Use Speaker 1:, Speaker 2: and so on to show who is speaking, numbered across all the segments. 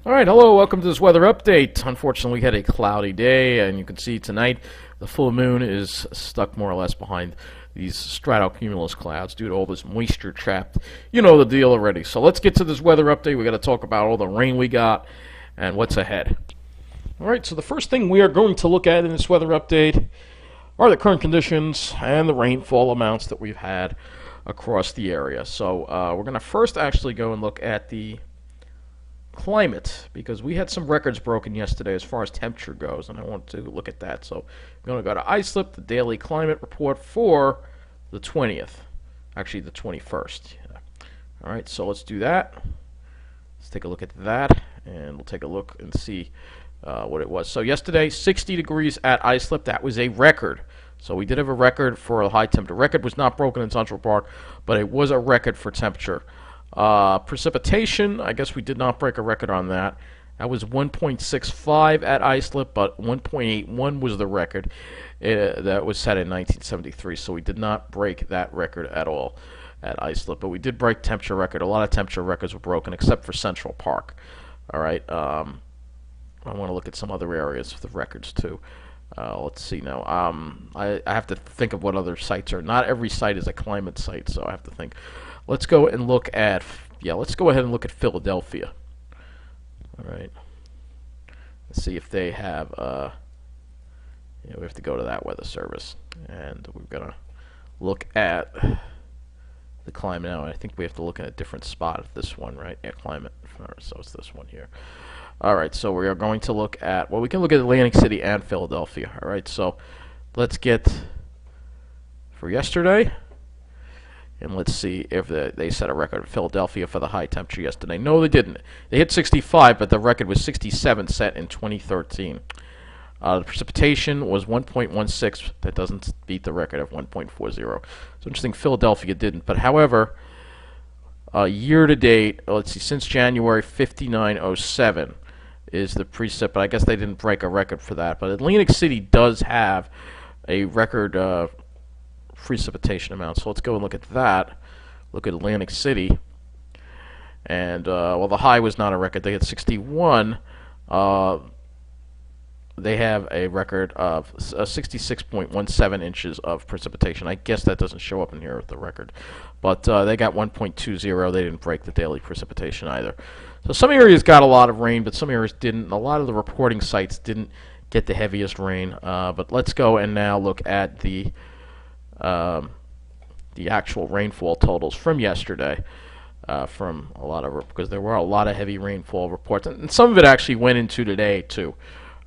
Speaker 1: All right, hello, welcome to this weather update. Unfortunately, we had a cloudy day, and you can see tonight the full moon is stuck more or less behind these stratocumulus clouds due to all this moisture trapped. You know the deal already. So let's get to this weather update. We got to talk about all the rain we got and what's ahead. All right, so the first thing we are going to look at in this weather update are the current conditions and the rainfall amounts that we've had across the area. So we're going to first actually go and look at the climate, because we had some records broken yesterday as far as temperature goes, and I want to look at that. So I'm going to go to iSlip, the daily climate report for the 20th, actually the 21st. All right, so let's do that. Let's take a look at that, and we'll take a look and see what it was. So yesterday, 60 degrees at iSlip. That was a record. So we did have a record for a high temperature. Record was not broken in Central Park, but it was a record for temperature. Precipitation, I guess we did not break a record on that. That was 1.65 at iSlip, but 1.81 was the record that was set in 1973. So we did not break that record at all at iSlip, but we did break temperature record. A lot of temperature records were broken, except for Central Park. All right. I want to look at some other areas of the records too. Let's see now. I have to think of what other sites are. Not every site is a climate site, so I have to think. Let's go and look at, let's go ahead and look at Philadelphia. All right. Let's see if they have, we have to go to that weather service. And we're going to look at the climate now. I think we have to look at a different spot of this one, right? Yeah, climate. So it's this one here. All right, so we are going to look at, we can look at Atlantic City and Philadelphia. All right, so let's get for yesterday. And let's see if they set a record in Philadelphia for the high temperature yesterday. No, they didn't. They hit 65, but the record was 67 set in 2013. The precipitation was 1.16. That doesn't beat the record of 1.40. So interesting, Philadelphia didn't. But however, year to date, let's see, since January, 5907 is the precip. But I guess they didn't break a record for that. But Atlantic City does have a record precipitation amount. So let's go and look at that. Look at Atlantic City. And, the high was not a record. They had 61. They have a record of 66.17 inches of precipitation. I guess that doesn't show up in here with the record. But they got 1.20. They didn't break the daily precipitation either. So some areas got a lot of rain, but some areas didn't. A lot of the reporting sites didn't get the heaviest rain. But let's go and now look at the actual rainfall totals from yesterday, because there were a lot of heavy rainfall reports, and some of it actually went into today too.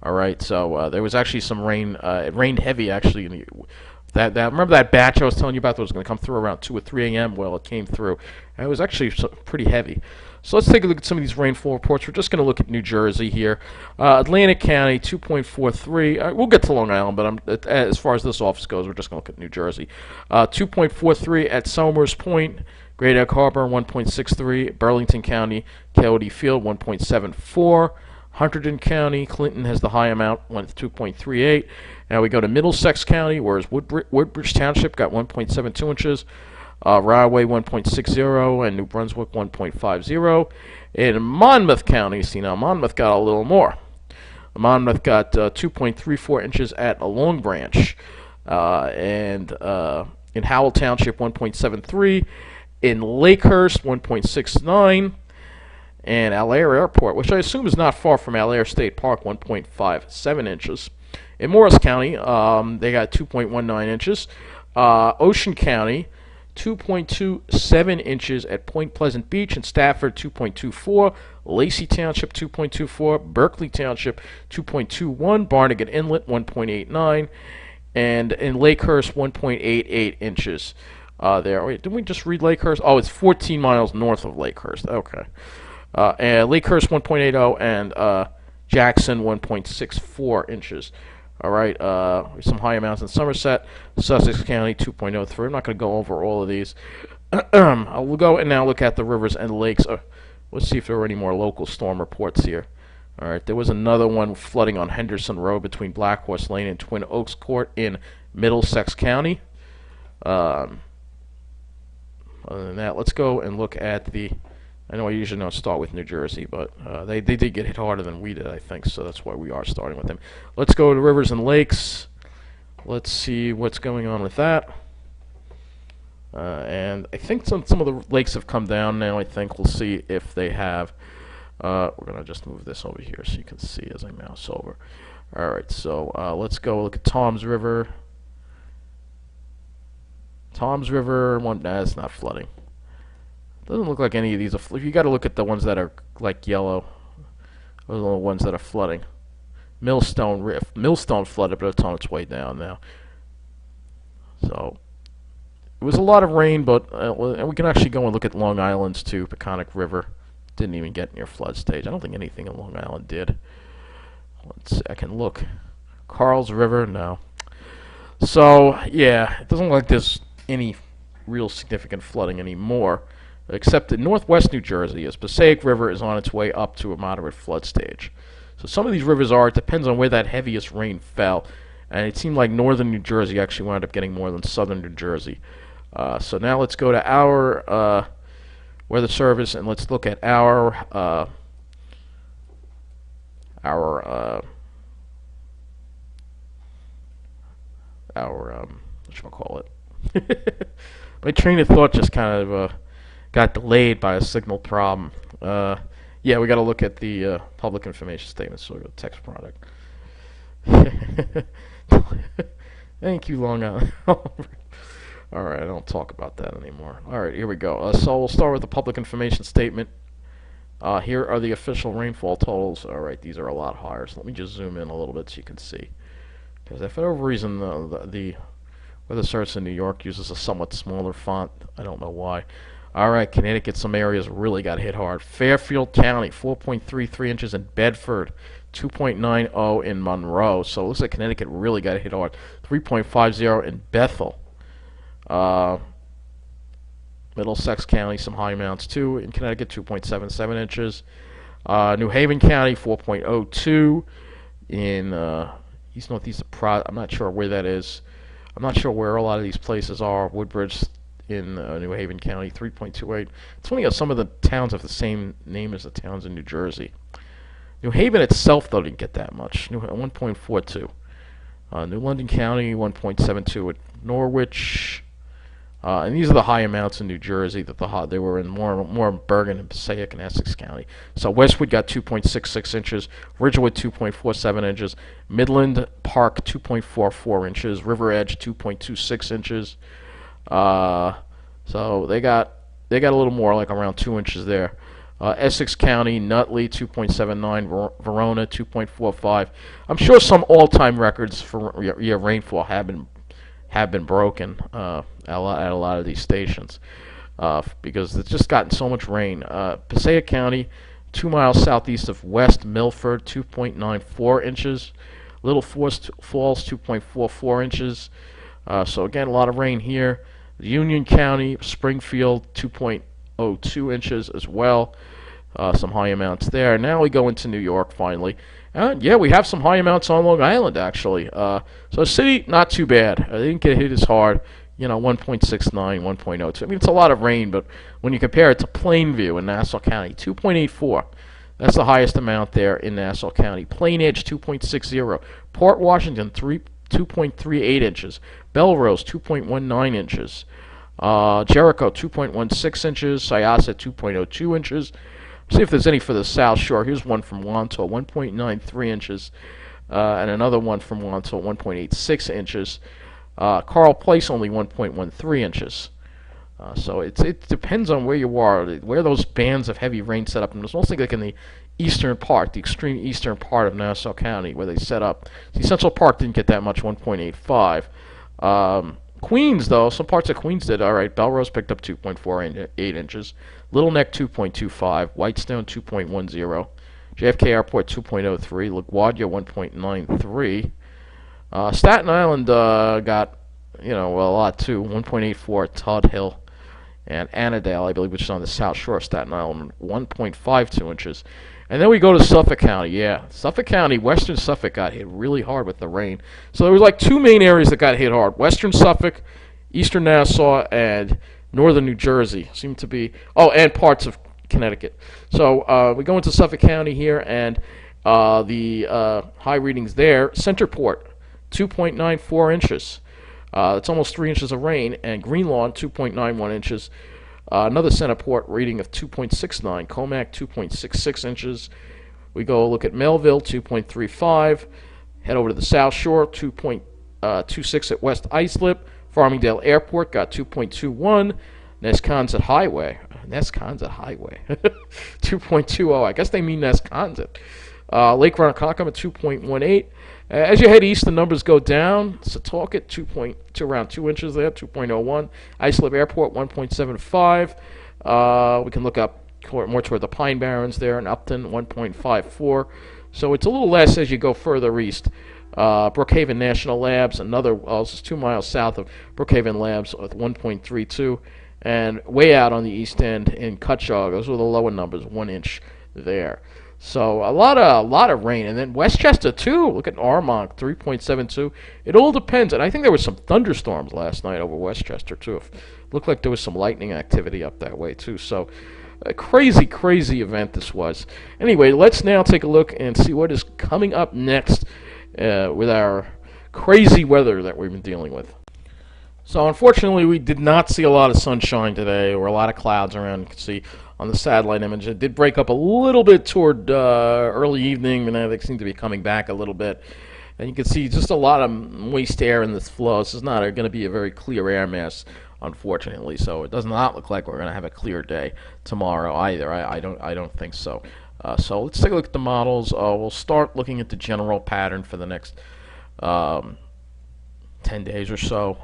Speaker 1: All right, so there was actually some rain. It rained heavy actually. Remember that batch I was telling you about that was going to come through around 2 or 3 a.m. Well, it came through, and it was actually pretty heavy. So let's take a look at some of these rainfall reports. We're just going to look at New Jersey here. Atlantic County, 2.43. We'll get to Long Island, but as far as this office goes, we're just going to look at New Jersey. 2.43 at Somers Point. Great Egg Harbor, 1.63. Burlington County, Coyote Field, 1.74. Hunterdon County, Clinton has the high amount, 2.38. Now we go to Middlesex County, whereas Woodbridge Township got 1.72 inches. Rahway 1.60, and New Brunswick 1.50. In Monmouth County, now Monmouth got a little more. Monmouth got 2.34 inches at Long Branch. And in Howell Township, 1.73. In Lakehurst, 1.69. And Allaire Airport, which I assume is not far from Allaire State Park, 1.57 inches. In Morris County, they got 2.19 inches. Ocean County, 2.27 inches at Point Pleasant Beach. In Stafford, 2.24. Lacey Township, 2.24. Berkeley Township, 2.21. Barnegat Inlet, 1.89. And in Lakehurst, 1.88 inches there. Wait, didn't we just read Lakehurst? Oh, it's 14 miles north of Lakehurst. Okay. And Lakehurst 1.80 and Jackson 1.64 inches. All right, some high amounts in Somerset, Sussex County 2.03. I'm not going to go over all of these. I will go and now look at the rivers and lakes. Let's see if there are any more local storm reports here. All right, there was another one flooding on Henderson Road between Black Horse Lane and Twin Oaks Court in Middlesex County. Other than that, let's go and look at the I know I usually don't start with New Jersey, but they did get hit harder than we did, I think, so that's why we are starting with them. Let's go to rivers and lakes. Let's see what's going on with that. And I think some of the lakes have come down now. I think we'll see if they have. We're going to just move this over here so you can see as I mouse over. All right, so let's go look at Tom's River. Tom's River, it's not flooding. Doesn't look like any of these are. You got to look at the ones that are like yellow. Those are the ones that are flooding. Millstone flooded, but it's on its way down now. So it was a lot of rain, but we can actually go and look at Long Island's too. Peconic River didn't even get near flood stage. I don't think anything in Long Island did. Let's see, I can look. Carl's River, no. So yeah, it doesn't look like there's any real significant flooding anymore, except in northwest New Jersey, as Passaic River is on its way up to a moderate flood stage. So some of these rivers are, it depends on where that heaviest rain fell, and it seemed like northern New Jersey actually wound up getting more than southern New Jersey. So now let's go to our weather service, and let's look at our whatchamacallit. My train of thought just kind of got delayed by a signal problem. Yeah, we got to look at the public information statement, so we go to text product. Thank you, Long Island. Alright, I don't talk about that anymore. Alright, here we go. So we'll start with the public information statement. Here are the official rainfall totals. Alright, these are a lot higher, so let me just zoom in a little bit so you can see. Because if for whatever reason the weather service in New York uses a somewhat smaller font, I don't know why. Alright, Connecticut, some areas really got hit hard. Fairfield County, 4.33 inches in Bedford, 2.90 in Monroe. So it looks like Connecticut really got hit hard. 3.50 in Bethel. Middlesex County, some high amounts too. In Connecticut, 2.77 inches. New Haven County, 4.02. In East Northeast of I'm not sure where that is. I'm not sure where a lot of these places are. Woodbridge in New Haven County, 3.28. It's funny how some of the towns have the same name as the towns in New Jersey. New Haven itself, though, didn't get that much. 1.42. New London County, 1.72 at Norwich. And these are the high amounts in New Jersey that they were in more in Bergen and Passaic and Essex County. So Westwood got 2.66 inches, Ridgewood 2.47 inches, Midland Park 2.44 inches, River Edge 2.26 inches. So they got a little more, like around 2 inches there. Essex County, Nutley 2.79, Verona 2.45. I'm sure some all-time records for rainfall have been broken at a lot of these stations because it's just gotten so much rain. Passaic County, 2 miles southeast of West Milford, 2.94 inches. Little Falls, 2.44 inches. So again, a lot of rain here. Union County, Springfield, 2.02 inches as well. Some high amounts there. Now we go into New York finally. Yeah, we have some high amounts on Long Island actually. So city, not too bad. They didn't get hit as hard. 1.69, 1.02. I mean, it's a lot of rain, but when you compare it to Plainview in Nassau County, 2.84. That's the highest amount there in Nassau County. Plain Edge, 2.60. Port Washington, 2.38 inches. Belrose, 2.19 inches. Jericho, 2.16 inches. Syosset, 2.02 inches. See if there's any for the South Shore. Here's one from Wantagh, 1.93 inches. And another one from Wantagh, 1.86 inches. Carl Place, only 1.13 inches. So it depends on where you are, where those bands of heavy rain set up. And it's mostly like in the eastern part, the extreme eastern part of Nassau County, where they set up. See, Central Park didn't get that much, 1.85. Queens, though, some parts of Queens did all right. Belrose picked up 2.48 inches. Little Neck, 2.25. Whitestone, 2.10. JFK Airport, 2.03. LaGuardia, 1.93. Staten Island got, a lot too. 1.84 at Todd Hill. And Annandale, I believe, which is on the South Shore of Staten Island, 1.52 inches. And then we go to Suffolk County. Yeah, Suffolk County, western Suffolk got hit really hard with the rain. So there was like two main areas that got hit hard. Western Suffolk, eastern Nassau, and northern New Jersey seemed to be... Oh, and parts of Connecticut. So we go into Suffolk County here, and the high readings there. Centerport, 2.94 inches. It's almost 3 inches of rain. And Greenlawn, 2.91 inches. Another Centerport reading of 2.69. Comac, 2.66 inches. We go look at Melville, 2.35. Head over to the South Shore, 2.26 at West Islip. Farmingdale Airport got 2.21. Nesconset Highway. 2.20. I guess they mean Nesconset. Lake Ronkonkoma at 2.18. As you head east, the numbers go down. Setauket, to around 2 inches there, 2.01. Islip Airport, 1.75. We can look up more toward the Pine Barrens there, and Upton, 1.54. So it's a little less as you go further east. Brookhaven National Labs, this is 2 miles south of Brookhaven Labs with 1.32. And way out on the east end in Cutchogue, those were the lower numbers, 1 inch there. So a lot of rain. And then Westchester, too. Look at Armonk, 3.72. It all depends. And I think there was some thunderstorms last night over Westchester, too. It looked like there was some lightning activity up that way, too. So a crazy, crazy event this was. Anyway, let's now take a look and see what is coming up next with our crazy weather that we've been dealing with. So unfortunately, we did not see a lot of sunshine today, or a lot of clouds around. You can see on the satellite image, it did break up a little bit toward early evening, and they seem to be coming back a little bit. And you can see just a lot of moist air in this flow. This is not going to be a very clear air mass, unfortunately. So it does not look like we're going to have a clear day tomorrow either. I don't think so. So let's take a look at the models. We'll start looking at the general pattern for the next 10 days or so,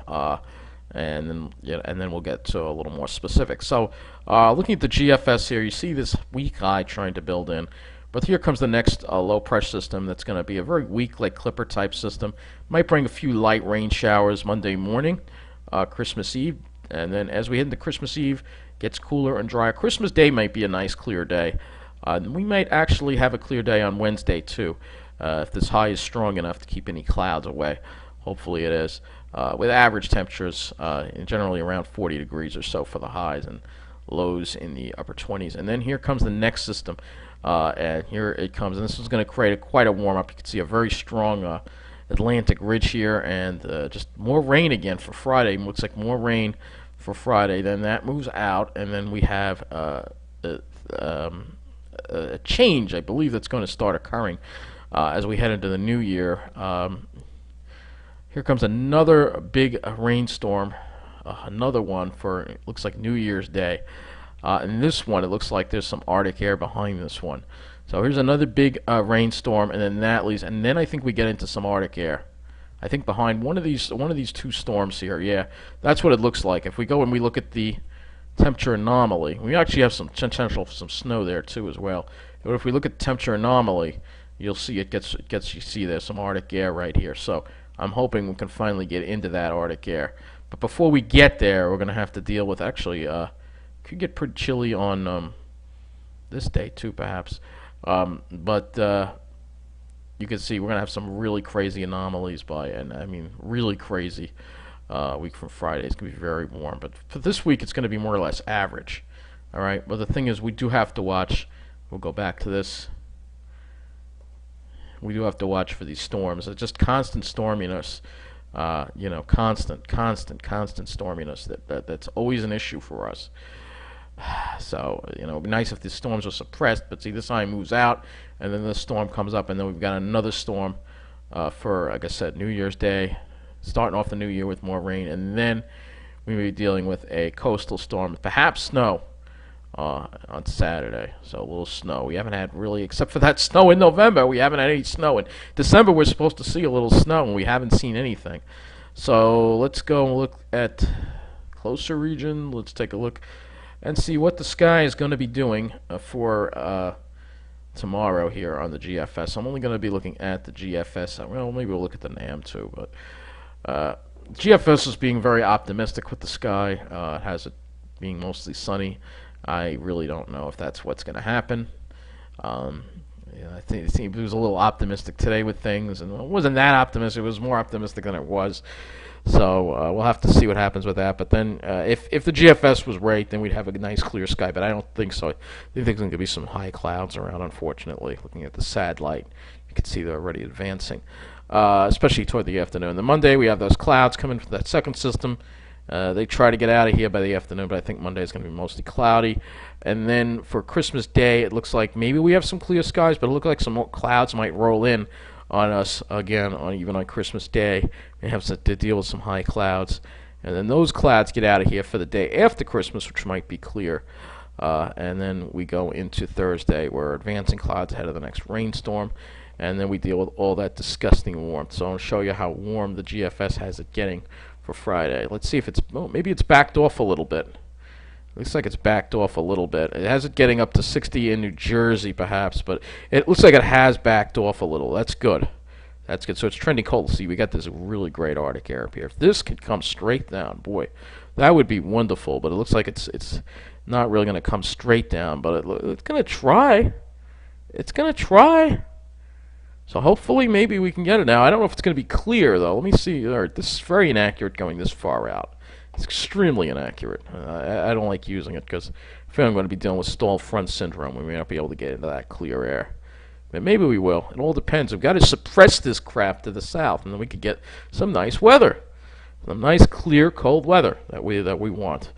Speaker 1: and then we'll get to a little more specific. So looking at the GFS here, you see this weak high trying to build in, but here comes the next low pressure system that's going to be a very weak, like Clipper type system. Might bring a few light rain showers Monday morning, Christmas Eve, and then as we head into Christmas Eve, gets cooler and drier. Christmas Day might be a nice clear day. We might actually have a clear day on Wednesday too, if this high is strong enough to keep any clouds away. Hopefully it is. With average temperatures generally around 40 degrees or so for the highs, and lows in the upper 20s. And then here comes the next system, and here it comes, and this is going to create quite a warm-up. You can see a very strong Atlantic ridge here, and just more rain again for Friday. It looks like more rain for Friday. Then that moves out, and then we have a change, I believe, that's going to start occurring as we head into the new year. Here comes another big rainstorm, another one for, it looks like New Year's Day. And this one, it looks like there's some Arctic air behind this one. So here's another big rainstorm, and then that leaves, and then I think we get into some Arctic air. I think behind one of these two storms here. Yeah, that's what it looks like. If we go and we look at the temperature anomaly, we actually have some potential for some snow there too as well. But if we look at temperature anomaly, you'll see you see there's some Arctic air right here. So I'm hoping we can finally get into that Arctic air. But before we get there, we're going to have to deal with, actually, could get pretty chilly on this day too, perhaps. But you can see we're going to have some really crazy anomalies and I mean really crazy week from Friday. It's going to be very warm. But for this week, it's going to be more or less average. All right. But the thing is, we do have to watch. We'll go back to this. We do have to watch for these storms. It's just constant storminess, constant storminess. That's always an issue for us. So, it'd be nice if the storms were suppressed, but see, this high moves out, and then the storm comes up, and then we've got another storm for, like I said, New Year's Day, starting off the new year with more rain, and then we may be dealing with a coastal storm, perhaps snow. On Saturday, so a little snow. We haven't had really, except for that snow in November, we haven't had any snow. In December, we're supposed to see a little snow, and we haven't seen anything. So let's go and look at closer region. Let's take a look and see what the sky is going to be doing for tomorrow here on the GFS. I'm only going to be looking at the GFS. Well, maybe we'll look at the NAM too, but GFS is being very optimistic with the sky. It has it being mostly sunny. I really don't know if that's what's going to happen. Yeah, I think he was a little optimistic today with things, and it wasn't that optimistic. It was more optimistic than it was. So we'll have to see what happens with that. But then, if the GFS was right, then we'd have a nice clear sky. But I don't think so. I think there's going to be some high clouds around. Unfortunately, looking at the satellite, you can see they're already advancing, especially toward the afternoon. The Monday we have those clouds coming from that second system. They try to get out of here by the afternoon, but I think Monday is going to be mostly cloudy. And then for Christmas Day, it looks like maybe we have some clear skies, but it looks like some more clouds might roll in on us again, even on Christmas Day. We have to deal with some high clouds. And then those clouds get out of here for the day after Christmas, which might be clear. And then we go into Thursday, where advancing clouds ahead of the next rainstorm. And then we deal with all that disgusting warmth. So I'll show you how warm the GFS has it getting for Friday. Let's see if it's, maybe it's backed off a little bit. Looks like it's backed off a little bit. It has it getting up to 60 in New Jersey, perhaps, but it looks like it has backed off a little. That's good. That's good. So it's trending cold. See, we got this really great Arctic air up here. If this could come straight down, boy, that would be wonderful. But it looks like it's not really going to come straight down, but it's going to try. It's going to try. So hopefully maybe we can get it now. I don't know if it's going to be clear, though. Let me see. All right, this is very inaccurate going this far out. It's extremely inaccurate. I don't like using it because I feel I'm going to be dealing with stall front syndrome. We may not be able to get into that clear air. But maybe we will. It all depends. We've got to suppress this crap to the south, and then we could get some nice weather. Some nice, clear, cold weather that we want.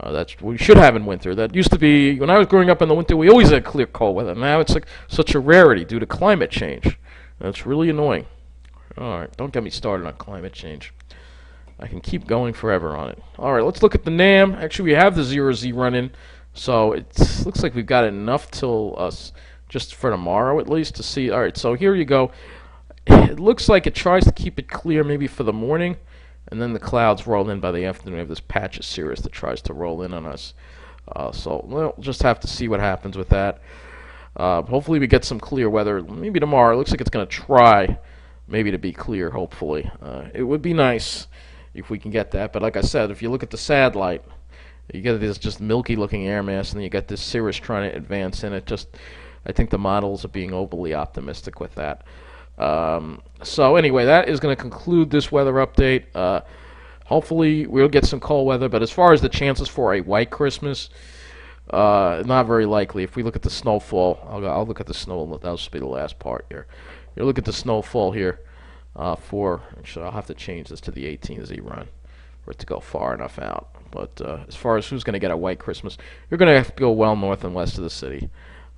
Speaker 1: That's what we should have in winter. That used to be, when I was growing up in the winter, we always had clear, cold weather. Now it's like such a rarity due to climate change. That's really annoying. All right, don't get me started on climate change. I can keep going forever on it. All right, let's look at the NAM. Actually, we have the 0Z running, so it looks like we've got enough till just for tomorrow at least to see. All right, so here you go. It looks like it tries to keep it clear maybe for the morning, and then the clouds roll in by the afternoon. We have this patch of cirrus that tries to roll in on us. So we'll just have to see what happens with that. Hopefully we get some clear weather. Maybe tomorrow. It looks like it's going to try maybe to be clear, hopefully. It would be nice if we can get that. But like I said, if you look at the satellite, you get this just milky-looking air mass, and then you get this cirrus trying to advance in it. I think the models are being overly optimistic with that. So anyway, that is going to conclude this weather update. Hopefully we'll get some cold weather, but as far as the chances for a white Christmas, not very likely. If we look at the snowfall, I'll look at the snow. That'll be the last part here. You look at the snowfall here. Actually, I'll have to change this to the 18Z run for it to go far enough out. But as far as who's going to get a white Christmas, you're going to have to go well north and west of the city.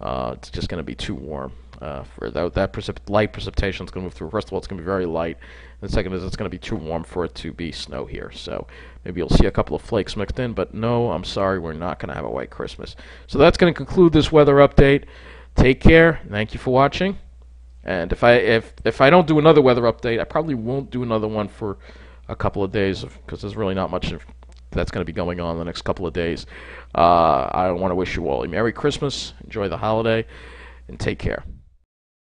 Speaker 1: It's just going to be too warm for that. Light precipitation is going to move through. First of all, it's going to be very light. And second is it's going to be too warm for it to be snow here. So maybe you'll see a couple of flakes mixed in. But no, I'm sorry, we're not going to have a white Christmas. So that's going to conclude this weather update. Take care. Thank you for watching. And if I don't do another weather update, I probably won't do another one for a couple of days because there's really not much that's going to be going on the next couple of days. I want to wish you all a Merry Christmas, enjoy the holiday, and take care.